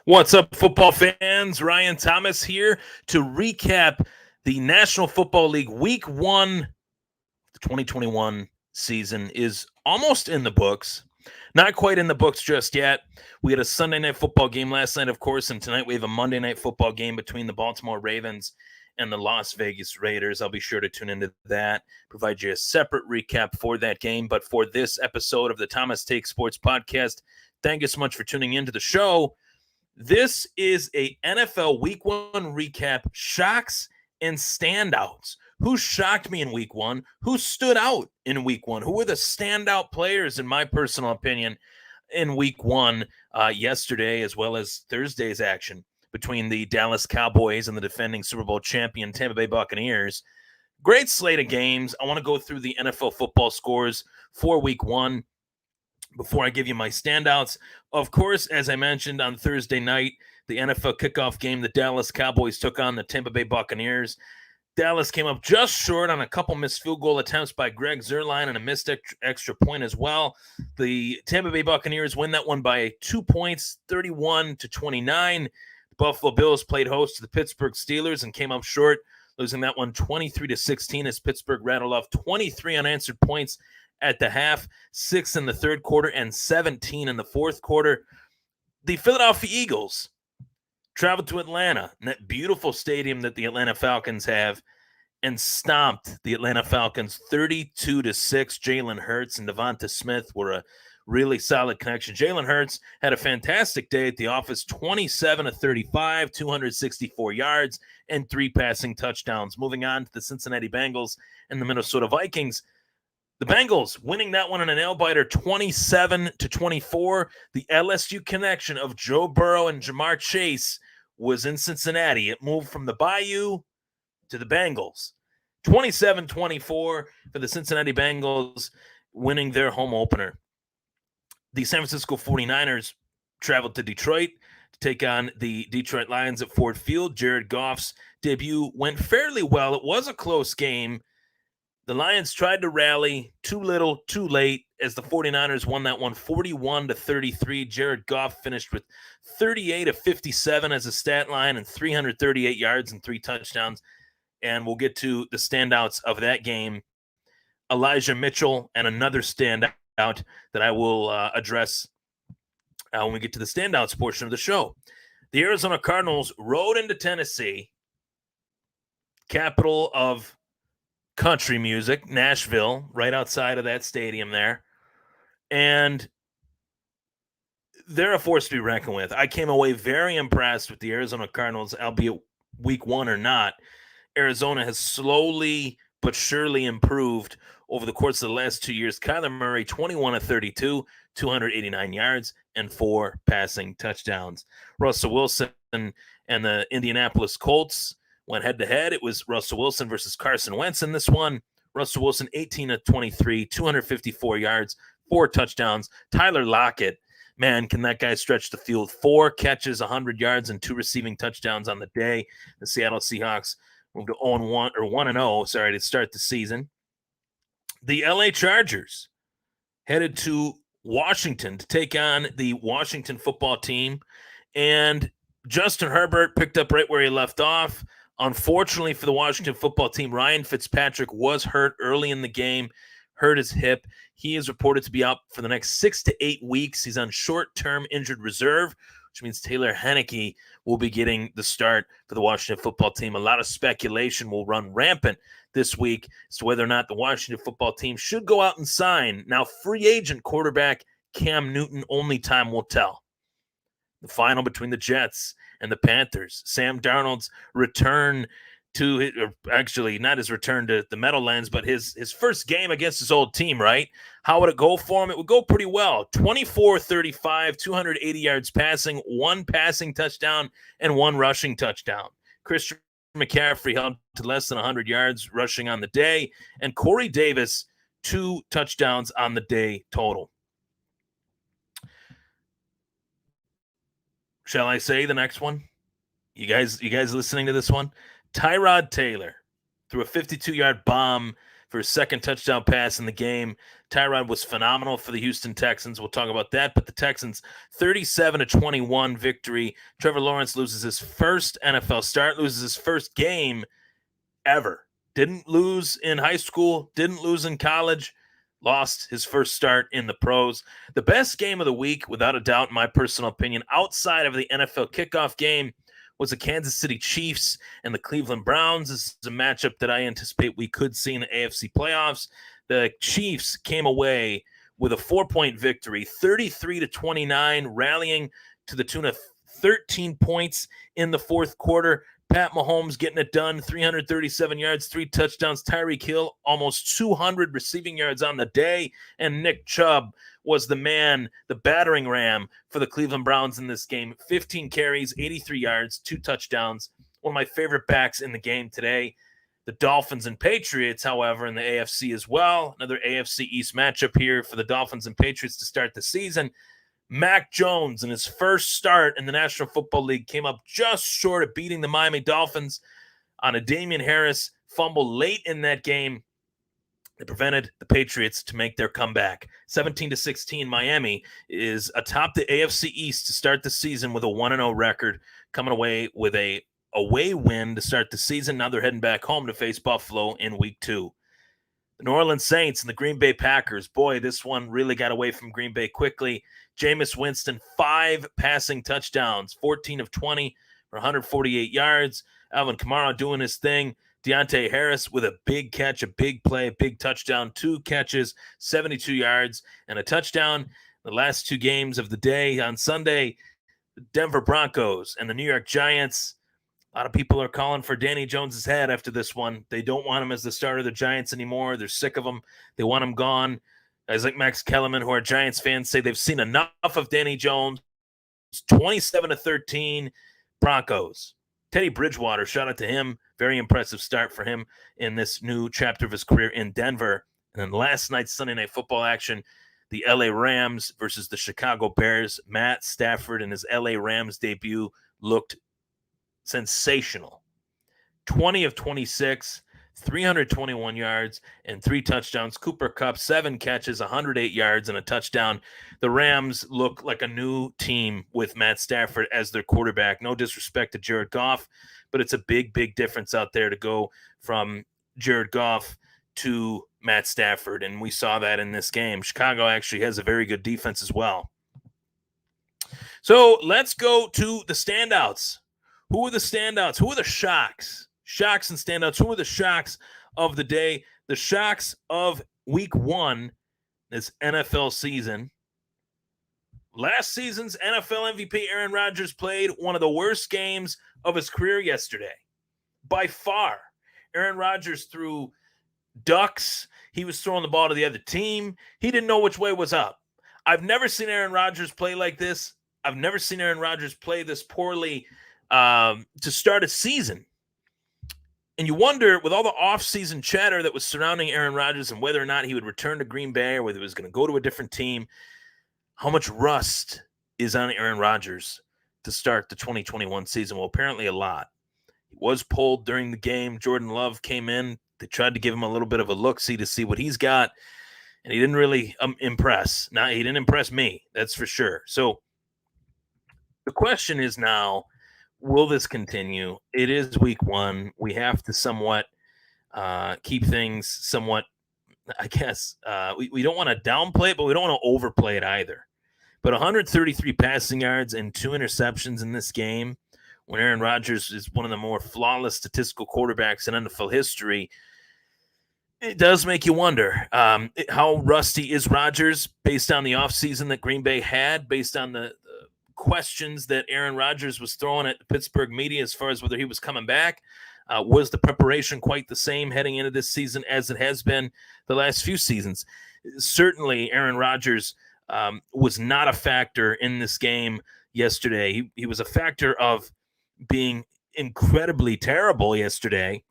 What's up, football fans? Ryan Thomas here to recap the National Football League Week 1. The 2021 season is almost in the books. Not quite in the books just yet. We had a Sunday night football game last night, of course, and tonight we have a Monday night football game between the Baltimore Ravens and the Las Vegas Raiders. I'll be sure to tune into that, provide you a separate recap for that game. But for this episode of the Thomas Take Sports Podcast, thank you so much for tuning into the show. This is a NFL Week 1 recap, shocks and standouts. Who shocked me in Week 1? Who stood out in Week 1? Who were the standout players, in my personal opinion, in Week 1 yesterday, as well as Thursday's action between the Dallas Cowboys and the defending Super Bowl champion Tampa Bay Buccaneers. Great slate of games. I want to go through the NFL football scores for Week 1. Before I give you my standouts, of course, as I mentioned on Thursday night, the NFL kickoff game, the Dallas Cowboys took on the Tampa Bay Buccaneers. Dallas came up just short on a couple missed field goal attempts by Greg Zuerlein and a missed extra point as well. The Tampa Bay Buccaneers win that one by 2 points, 31-29. The Buffalo Bills played host to the Pittsburgh Steelers and came up short, losing that one 23-16 as Pittsburgh rattled off 23 unanswered points at the half, 6 in the third quarter, and 17 in the fourth quarter. The Philadelphia Eagles traveled to Atlanta, in that beautiful stadium that the Atlanta Falcons have, and stomped the Atlanta Falcons 32-6. Jalen Hurts and Devonta Smith were a really solid connection. Jalen Hurts had a fantastic day at the office, 27-35, 264 yards, and 3 passing touchdowns. Moving on to the Cincinnati Bengals and the Minnesota Vikings. The Bengals winning that one in a nail-biter, 27-24. The LSU connection of Joe Burrow and Jamar Chase was in Cincinnati. It moved from the Bayou to the Bengals. 27-24 for the Cincinnati Bengals, winning their home opener. The San Francisco 49ers traveled to Detroit to take on the Detroit Lions at Ford Field. Jared Goff's debut went fairly well. It was a close game. The Lions tried to rally, too little, too late, as the 49ers won that one 41-33. Jared Goff finished with 38-57 as a stat line and 338 yards and 3 touchdowns. And we'll get to the standouts of that game. Elijah Mitchell and another standout that I will address when we get to the standouts portion of the show. The Arizona Cardinals rode into Tennessee, capital of country music, Nashville, right outside of that stadium there. And they're a force to be reckoned with. I came away very impressed with the Arizona Cardinals, albeit Week 1 or not. Arizona has slowly but surely improved over the course of the last 2 years. Kyler Murray, 21-32, 289 yards, and 4 passing touchdowns. Russell Wilson and the Indianapolis Colts went head-to-head. It was Russell Wilson versus Carson Wentz in this one. Russell Wilson, 18-23, 254 yards, 4 touchdowns. Tyler Lockett, man, can that guy stretch the field? 4 catches, 100 yards, and 2 receiving touchdowns on the day. The Seattle Seahawks moved to 1-0, to start the season. The LA Chargers headed to Washington to take on the Washington football team. And Justin Herbert picked up right where he left off. Unfortunately for the Washington football team, Ryan Fitzpatrick was hurt early in the game, hurt his hip. He is reported to be out for the next 6 to 8 weeks. He's on short-term injured reserve, which means Taylor Heinicke will be getting the start for the Washington football team. A lot of speculation will run rampant this week as to whether or not the Washington football team should go out and sign now free agent quarterback Cam Newton. Only time will tell. The final between the Jets and the Panthers. Sam Darnold's return to, or actually not his return to the Meadowlands, but his first game against his old team, right? How would it go for him? It would go pretty well. 24-35, 280 yards passing, 1 passing touchdown, and 1 rushing touchdown. Christian McCaffrey held to less than 100 yards rushing on the day, and Corey Davis, 2 touchdowns on the day total. Shall I say the next one? You guys listening to this one? Tyrod Taylor threw a 52-yard bomb for his second touchdown pass in the game. Tyrod was phenomenal for the Houston Texans. We'll talk about that. But the Texans, 37-21 victory. Trevor Lawrence loses his first NFL start, loses his first game ever. Didn't lose in high school, didn't lose in college, lost his first start in the pros. The best game of the week, without a doubt, in my personal opinion, outside of the NFL kickoff game, was the Kansas City Chiefs and the Cleveland Browns. This is a matchup that I anticipate we could see in the AFC playoffs. The Chiefs came away with a 4-point victory, 33-29, rallying to the tune of 13 points in the fourth quarter. Pat Mahomes getting it done, 337 yards, 3 touchdowns. Tyreek Hill, almost 200 receiving yards on the day. And Nick Chubb was the man, the battering ram for the Cleveland Browns in this game. 15 carries, 83 yards, 2 touchdowns. One of my favorite backs in the game today. The Dolphins and Patriots, however, in the AFC as well. Another AFC East matchup here for the Dolphins and Patriots to start the season. Mac Jones, in his first start in the National Football League, came up just short of beating the Miami Dolphins on a Damian Harris fumble late in that game that prevented the Patriots to make their comeback. 17-16, Miami is atop the AFC East to start the season with a 1-0 record, coming away with a away win to start the season. Now they're heading back home to face Buffalo in week 2. The New Orleans Saints and the Green Bay Packers. Boy, this one really got away from Green Bay quickly. Jameis Winston, 5 passing touchdowns, 14 of 20 for 148 yards. Alvin Kamara doing his thing. Deontay Harris with a big catch, a big play, a big touchdown, 2 catches, 72 yards, and a touchdown. The last 2 games of the day on Sunday, the Denver Broncos and the New York Giants. A lot of people are calling for Danny Jones' head after this one. They don't want him as the starter of the Giants anymore. They're sick of him. They want him gone. Guys like Max Kellerman, who are Giants fans, say they've seen enough of Danny Jones. 27-13 Broncos. Teddy Bridgewater, shout out to him. Very impressive start for him in this new chapter of his career in Denver. And then last night's Sunday Night Football action, the LA Rams versus the Chicago Bears. Matt Stafford in his LA Rams debut looked sensational. 20 of 26, 321 yards, and 3 touchdowns. Cooper Kupp, 7 catches, 108 yards, and a touchdown. The Rams look like a new team with Matt Stafford as their quarterback. No disrespect to Jared Goff, but it's a big, big difference out there to go from Jared Goff to Matt Stafford, and we saw that in this game. Chicago actually has a very good defense as well. So let's go to the standouts. Who are the standouts? Who are the shocks? Shocks and standouts. Who are the shocks of the day? The shocks of week 1 this NFL season. Last season's NFL MVP Aaron Rodgers played one of the worst games of his career yesterday. By far. Aaron Rodgers threw ducks. He was throwing the ball to the other team. He didn't know which way was up. I've never seen Aaron Rodgers play like this. I've never seen Aaron Rodgers play this poorly to start a season. And you wonder, with all the off-season chatter that was surrounding Aaron Rodgers and whether or not he would return to Green Bay or whether he was going to go to a different team, how much rust is on Aaron Rodgers to start the 2021 season? Well, apparently a lot. He was pulled during the game. Jordan Love came in. They tried to give him a little bit of a look-see to see what he's got, and he didn't really impress. Now, he didn't impress me, that's for sure. So the question is now, will this continue? It is week 1. We have to somewhat keep things somewhat, I guess. We don't want to downplay it, but we don't want to overplay it either. But 133 passing yards and 2 interceptions in this game, when Aaron Rodgers is one of the more flawless statistical quarterbacks in NFL history, it does make you wonder how rusty is Rodgers based on the offseason that Green Bay had, based on the questions that Aaron Rodgers was throwing at the Pittsburgh media as far as whether he was coming back. Was the preparation quite the same heading into this season as it has been the last few seasons? Certainly, Aaron Rodgers was not a factor in this game yesterday. He was a factor of being incredibly terrible yesterday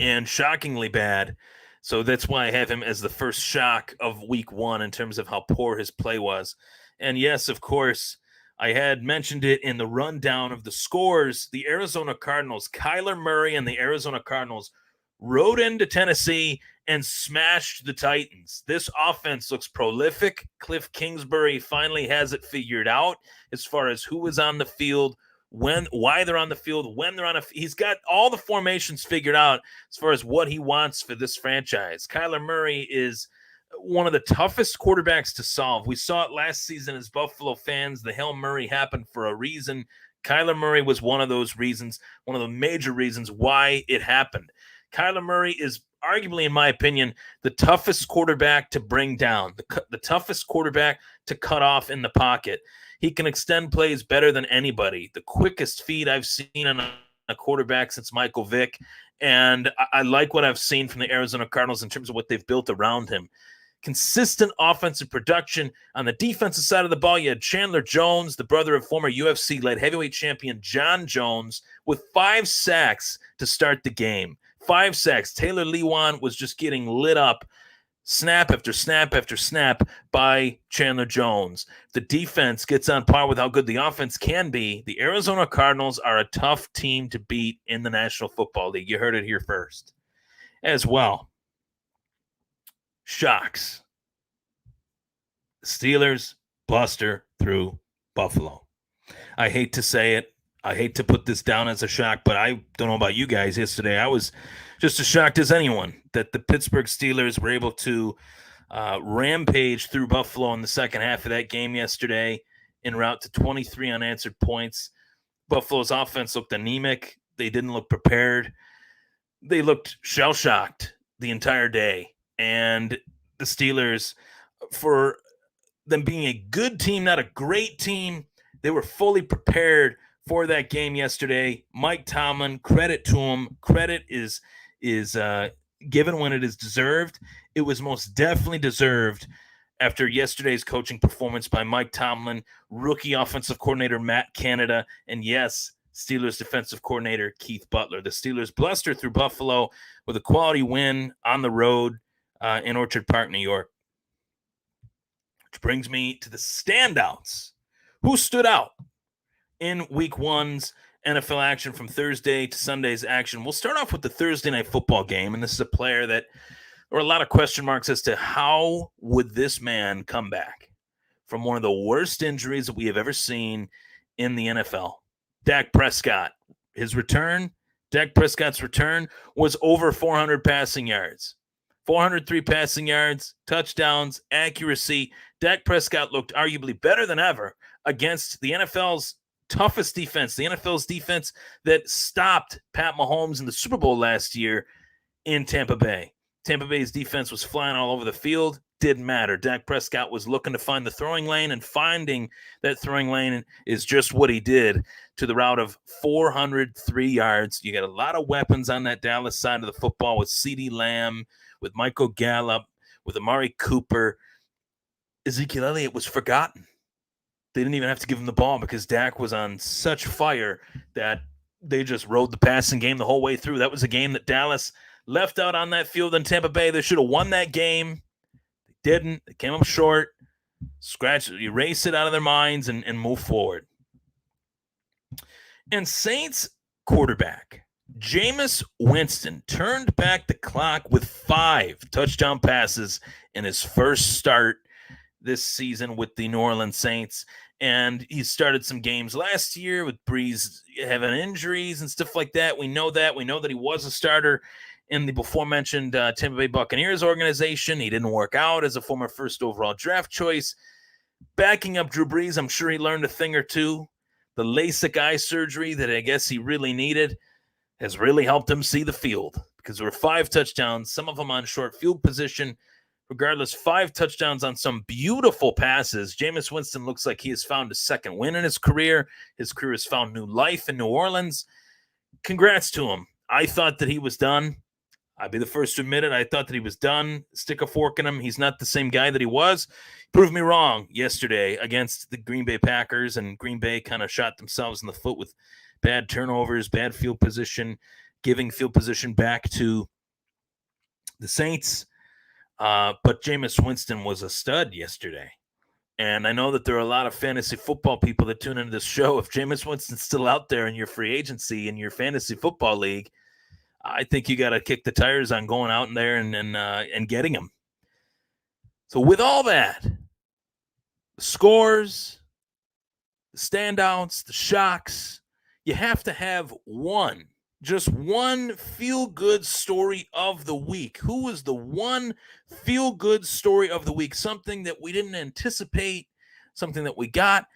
and shockingly bad. So that's why I have him as the first shock of week 1 in terms of how poor his play was. And yes, of course, I had mentioned it in the rundown of the scores. The Arizona Cardinals, Kyler Murray and the Arizona Cardinals rode into Tennessee and smashed the Titans. This offense looks prolific. Cliff Kingsbury finally has it figured out as far as who is on the field, why they're on the field, when they're on he's got all the formations figured out as far as what he wants for this franchise. Kyler Murray is one of the toughest quarterbacks to solve. We saw it last season as Buffalo fans. The Hail Murray happened for a reason. Kyler Murray was one of those reasons, one of the major reasons why it happened. Kyler Murray is arguably, in my opinion, the toughest quarterback to bring down, the toughest quarterback to cut off in the pocket. He can extend plays better than anybody. The quickest feed I've seen on a quarterback since Michael Vick, and I like what I've seen from the Arizona Cardinals in terms of what they've built around him. Consistent offensive production. On the defensive side of the ball, you had Chandler Jones, the brother of former UFC light heavyweight champion Jon Jones, with 5 sacks to start the game. 5 sacks. Taylor Lewan was just getting lit up snap after snap after snap by Chandler Jones. The defense gets on par with how good the offense can be. The Arizona Cardinals are a tough team to beat in the National Football League. You heard it here first. As well, shocks. Steelers bluster through Buffalo. I hate to say it. I hate to put this down as a shock, but I don't know about you guys yesterday. I was just as shocked as anyone that the Pittsburgh Steelers were able to rampage through Buffalo in the second half of that game yesterday en route to 23 unanswered points. Buffalo's offense looked anemic. They didn't look prepared. They looked shell-shocked the entire day. And the Steelers, for them being a good team, not a great team, they were fully prepared for that game yesterday. Mike Tomlin, credit to him. Credit is given when it is deserved. It was most definitely deserved after yesterday's coaching performance by Mike Tomlin, rookie offensive coordinator Matt Canada, and yes, Steelers defensive coordinator Keith Butler. The Steelers bluster through Buffalo with a quality win on the road in Orchard Park, New York. Which brings me to the standouts. Who stood out in Week 1's NFL action from Thursday to Sunday's action? We'll start off with the Thursday night football game, and this is a player that there were a lot of question marks as to how would this man come back from one of the worst injuries that we have ever seen in the NFL. Dak Prescott, Dak Prescott's return was over 400 passing yards. 403 passing yards, touchdowns, accuracy. Dak Prescott looked arguably better than ever against the NFL's toughest defense, the NFL's defense that stopped Pat Mahomes in the Super Bowl last year in Tampa Bay. Tampa Bay's defense was flying all over the field. Didn't matter. Dak Prescott was looking to find the throwing lane, and finding that throwing lane is just what he did to the route of 403 yards. You got a lot of weapons on that Dallas side of the football with CeeDee Lamb, with Michael Gallup, with Amari Cooper. Ezekiel Elliott was forgotten. They didn't even have to give him the ball because Dak was on such fire that they just rode the passing game the whole way through. That was a game that Dallas left out on that field in Tampa Bay. They should have won that game. They didn't. They came up short. Erase it out of their minds and move forward. And Saints quarterback Jameis Winston turned back the clock with 5 touchdown passes in his first start this season with the New Orleans Saints. And he started some games last year with Breeze having injuries and stuff like that. We know that. We know that he was a starter in the before-mentioned Tampa Bay Buccaneers organization. He didn't work out as a former first overall draft choice. Backing up Drew Brees, I'm sure he learned a thing or two. The LASIK eye surgery that I guess he really needed has really helped him see the field, because there were 5 touchdowns, some of them on short field position. Regardless, 5 touchdowns on some beautiful passes. Jameis Winston looks like he has found a second win in his career. His career has found new life in New Orleans. Congrats to him. I thought that he was done. I'd be the first to admit it. I thought that he was done. Stick a fork in him. He's not the same guy that he was. Proved me wrong yesterday against the Green Bay Packers, and Green Bay kind of shot themselves in the foot with bad turnovers, bad field position, giving field position back to the Saints. But Jameis Winston was a stud yesterday. And I know that there are a lot of fantasy football people that tune into this show. If Jameis Winston's still out there in your free agency, in your fantasy football league, I think you got to kick the tires on going out in there and getting him. So with all that, the scores, the standouts, the shocks, you have to have just one feel-good story of the week. Who was the one feel-good story of the week? Something that we didn't anticipate, something that we got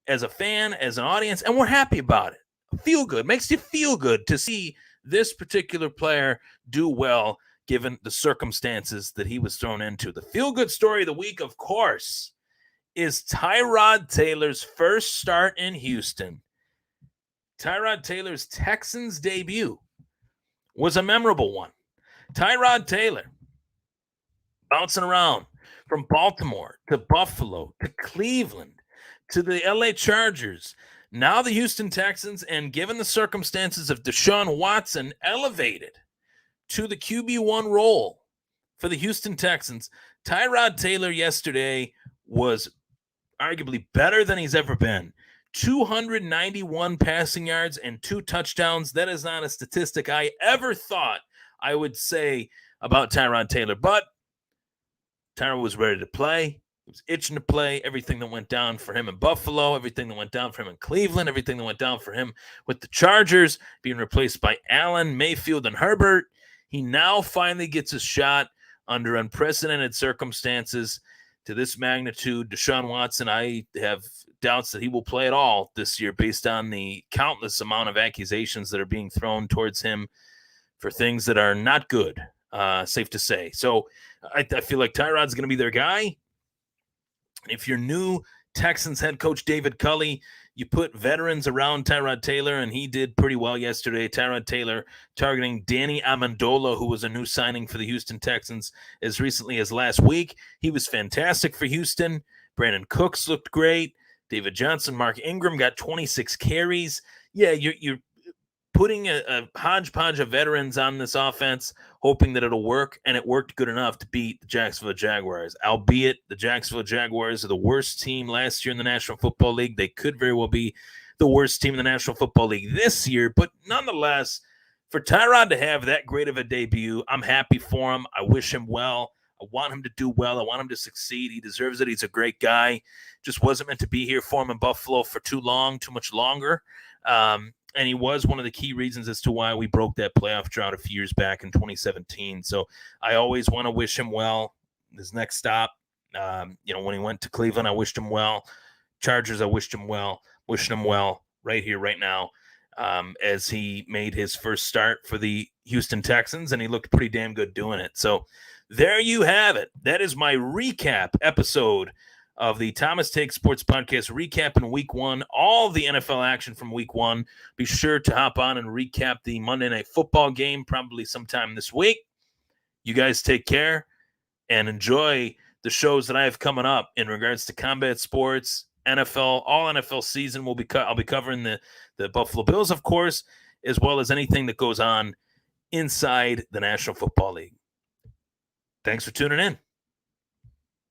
as a fan, as an audience, and we're happy about it. Feel good. Makes you feel good to see this particular player do well given the circumstances that he was thrown into. The feel-good story of the week, of course, is Tyrod Taylor's first start in Houston. Tyrod Taylor's Texans debut was a memorable one. Tyrod Taylor bouncing around from Baltimore to Buffalo to Cleveland to the LA Chargers, now the Houston Texans, and given the circumstances of Desean Watson elevated to the QB1 role for the Houston Texans, Tyrod Taylor yesterday was arguably better than he's ever been. 291 passing yards and 2 touchdowns. That is not a statistic I ever thought I would say about Tyrod Taylor, but Tyrod was ready to play. He was itching to play. Everything that went down for him in Buffalo, everything that went down for him in Cleveland, everything that went down for him with the Chargers, being replaced by Allen, Mayfield, and Herbert. He now finally gets a shot under unprecedented circumstances to this magnitude. Desean Watson, I have doubts that he will play at all this year based on the countless amount of accusations that are being thrown towards him for things that are not good, safe to say. So I feel like Tyrod's going to be their guy. If you're new Texans head coach David Culley, you put veterans around Tyrod Taylor, and he did pretty well yesterday. Tyrod Taylor targeting Danny Amendola, who was a new signing for the Houston Texans as recently as last week. He was fantastic for Houston. Brandon Cooks looked great. David Johnson, Mark Ingram got 26 carries. Yeah, you're putting a hodgepodge of veterans on this offense, hoping that it'll work, and it worked good enough to beat the Jacksonville Jaguars, albeit the Jacksonville Jaguars are the worst team last year in the National Football League. They could very well be the worst team in the National Football League this year, but nonetheless, for Tyrod to have that great of a debut, I'm happy for him. I wish him well. I want him to do well. I want him to succeed. He deserves it. He's a great guy. Just wasn't meant to be here for him in Buffalo for too much longer. And he was one of the key reasons as to why we broke that playoff drought a few years back in 2017. So I always want to wish him well. His next stop, when he went to Cleveland, I wished him well. Chargers, I wished him well. Wishing him well right here, right now, as he made his first start for the Houston Texans, and he looked pretty damn good doing it. So there you have it. That is my recap episode of the Thomas Take Sports Podcast, recapping week 1, all the NFL action from week 1. Be sure to hop on and recap the Monday Night Football game probably sometime this week. You guys take care and enjoy the shows that I have coming up in regards to combat sports, NFL, all NFL season. I'll be covering the Buffalo Bills, of course, as well as anything that goes on inside the National Football League. Thanks for tuning in.